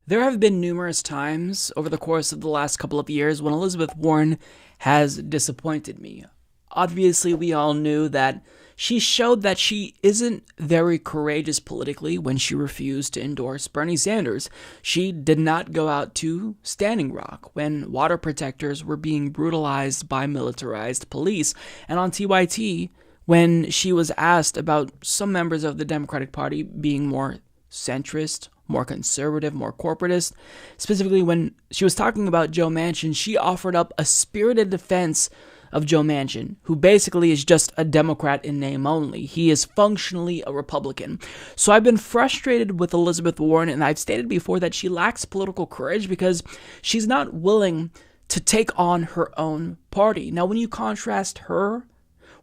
There have been numerous times over the course of the last couple of years when Elizabeth Warren has disappointed me. Obviously, we all knew that she showed that she isn't very courageous politically when she refused to endorse Bernie Sanders. She did not go out to Standing Rock when water protectors were being brutalized by militarized police. And on TYT, when she was asked about some members of the Democratic Party being more centrist, more conservative, more corporatist. Specifically, when she was talking about Joe Manchin, she offered up a spirited defense of Joe Manchin, who basically is just a Democrat in name only. He is functionally a Republican. So I've been frustrated with Elizabeth Warren, and I've stated before that she lacks political courage because she's not willing to take on her own party. Now, when you contrast her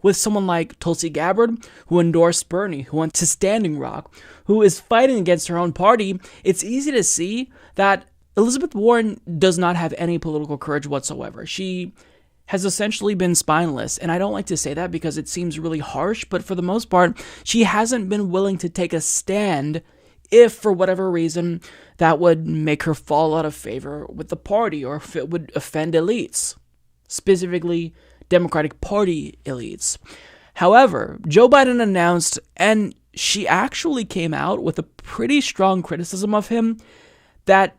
with someone like Tulsi Gabbard, who endorsed Bernie, who went to Standing Rock, who is fighting against her own party, it's easy to see that Elizabeth Warren does not have any political courage whatsoever. She has essentially been spineless, and I don't like to say that because it seems really harsh, but for the most part, she hasn't been willing to take a stand if, for whatever reason, that would make her fall out of favor with the party or if it would offend elites, specifically Democratic Party elites. However, Joe Biden announced, and she actually came out with a pretty strong criticism of him that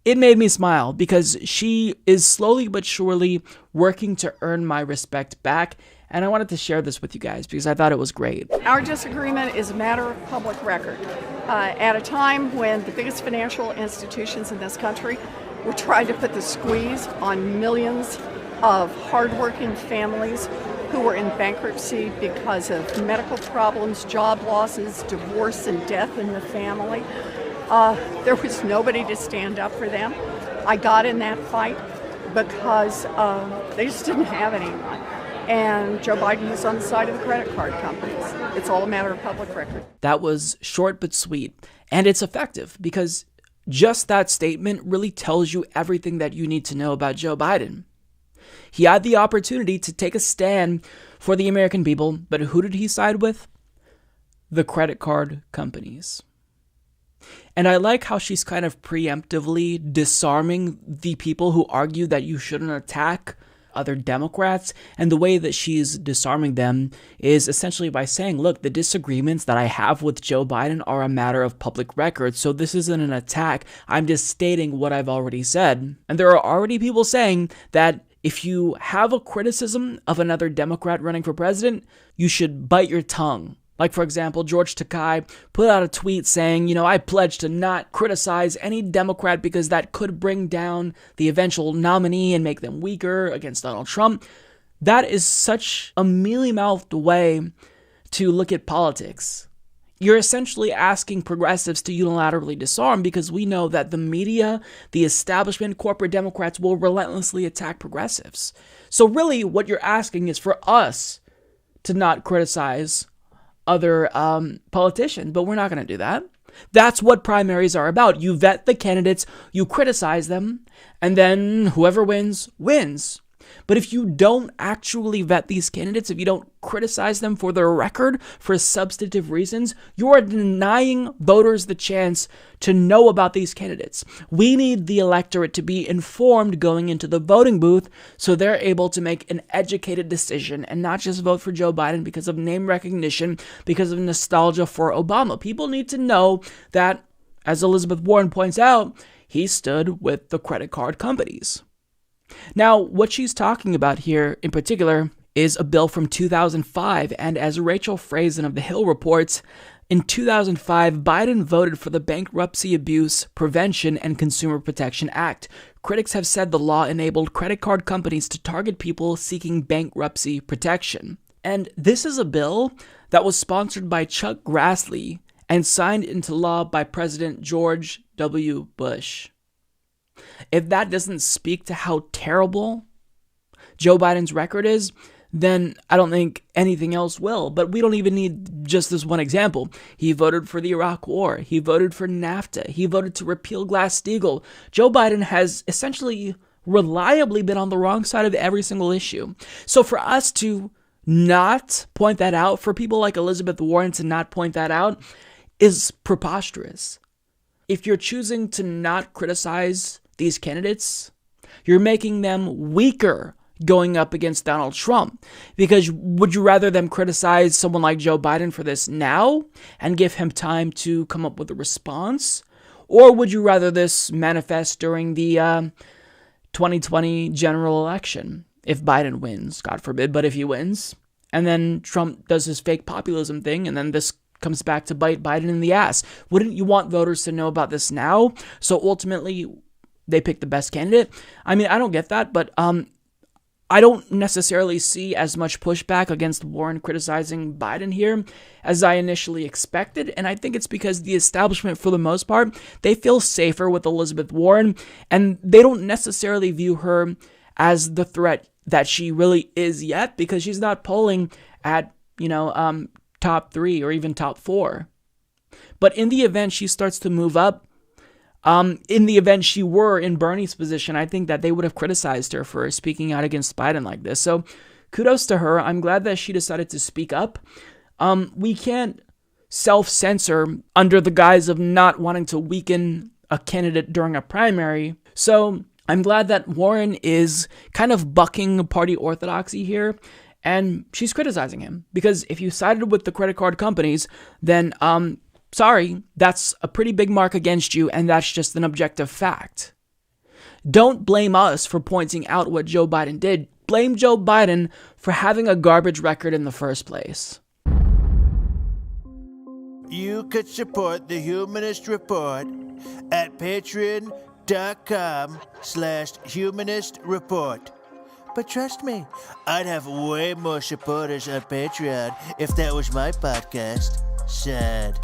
it made me smile because she is slowly but surely working to earn my respect back. And I wanted to share this with you guys because I thought it was great. Our disagreement is a matter of public record. At a time when the biggest financial institutions in this country were trying to put the squeeze on millions of hardworking families who were in bankruptcy because of medical problems, job losses, divorce, and death in the family. There was nobody to stand up for them. I got in that fight because they just didn't have anyone. And Joe Biden is on the side of the credit card companies. It's all a matter of public record. That was short but sweet, and it's effective because just that statement really tells you everything that you need to know about Joe Biden. He had the opportunity to take a stand for the American people, but who did he side with? The credit card companies. And I like how she's kind of preemptively disarming the people who argue that you shouldn't attack other Democrats. And the way that she's disarming them is essentially by saying, look, the disagreements that I have with Joe Biden are a matter of public record. So this isn't an attack. I'm just stating what I've already said. And there are already people saying that if you have a criticism of another Democrat running for president, you should bite your tongue. Like, for example, George Takei put out a tweet saying, I pledge to not criticize any Democrat because that could bring down the eventual nominee and make them weaker against Donald Trump. That is such a mealy-mouthed way to look at politics. You're essentially asking progressives to unilaterally disarm because we know that the media, the establishment, corporate Democrats will relentlessly attack progressives. So really what you're asking is for us to not criticize other politicians, but we're not going to do that. That's what primaries are about. You vet the candidates, you criticize them, and then whoever wins, wins. But if you don't actually vet these candidates, if you don't criticize them for their record, for substantive reasons, you are denying voters the chance to know about these candidates. We need the electorate to be informed going into the voting booth so they're able to make an educated decision and not just vote for Joe Biden because of name recognition, because of nostalgia for Obama. People need to know that, as Elizabeth Warren points out, he stood with the credit card companies. Now, what she's talking about here in particular is a bill from 2005, and as Rachel Frazen of The Hill reports, in 2005, Biden voted for the Bankruptcy Abuse Prevention and Consumer Protection Act. Critics have said the law enabled credit card companies to target people seeking bankruptcy protection. And this is a bill that was sponsored by Chuck Grassley and signed into law by President George W. Bush. If that doesn't speak to how terrible Joe Biden's record is, then I don't think anything else will. But we don't even need just this one example. He voted for the Iraq War. He voted for NAFTA. He voted to repeal Glass-Steagall. Joe Biden has essentially reliably been on the wrong side of every single issue. So for us to not point that out, for people like Elizabeth Warren to not point that out, is preposterous. if you're choosing to not criticize these candidates, you're making them weaker going up against Donald Trump. Because would you rather them criticize someone like Joe Biden for this now and give him time to come up with a response? Or would you rather this manifest during the 2020 general election? If Biden wins, God forbid, but if he wins, and then Trump does his fake populism thing, and then this comes back to bite Biden in the ass. Wouldn't you want voters to know about this now? So ultimately, they pick the best candidate? I mean, I don't get that, but I don't necessarily see as much pushback against Warren criticizing Biden here as I initially expected, and I think it's because the establishment, for the most part, they feel safer with Elizabeth Warren, and they don't necessarily view her as the threat that she really is yet, because she's not polling at, top 3 or even top 4. But in the event she starts to move up, in the event she were in Bernie's position, I think that they would have criticized her for speaking out against Biden like this. So kudos to her. I'm glad that she decided to speak up. We can't self-censor under the guise of not wanting to weaken a candidate during a primary. So I'm glad that Warren is kind of bucking party orthodoxy here, and she's criticizing him. Because if you sided with the credit card companies, then, sorry, that's a pretty big mark against you, and that's just an objective fact. Don't blame us for pointing out what Joe Biden did. Blame Joe Biden for having a garbage record in the first place. You could support the Humanist Report at patreon.com/Humanist Report. But trust me, I'd have way more supporters on Patreon if that was my podcast. Sad.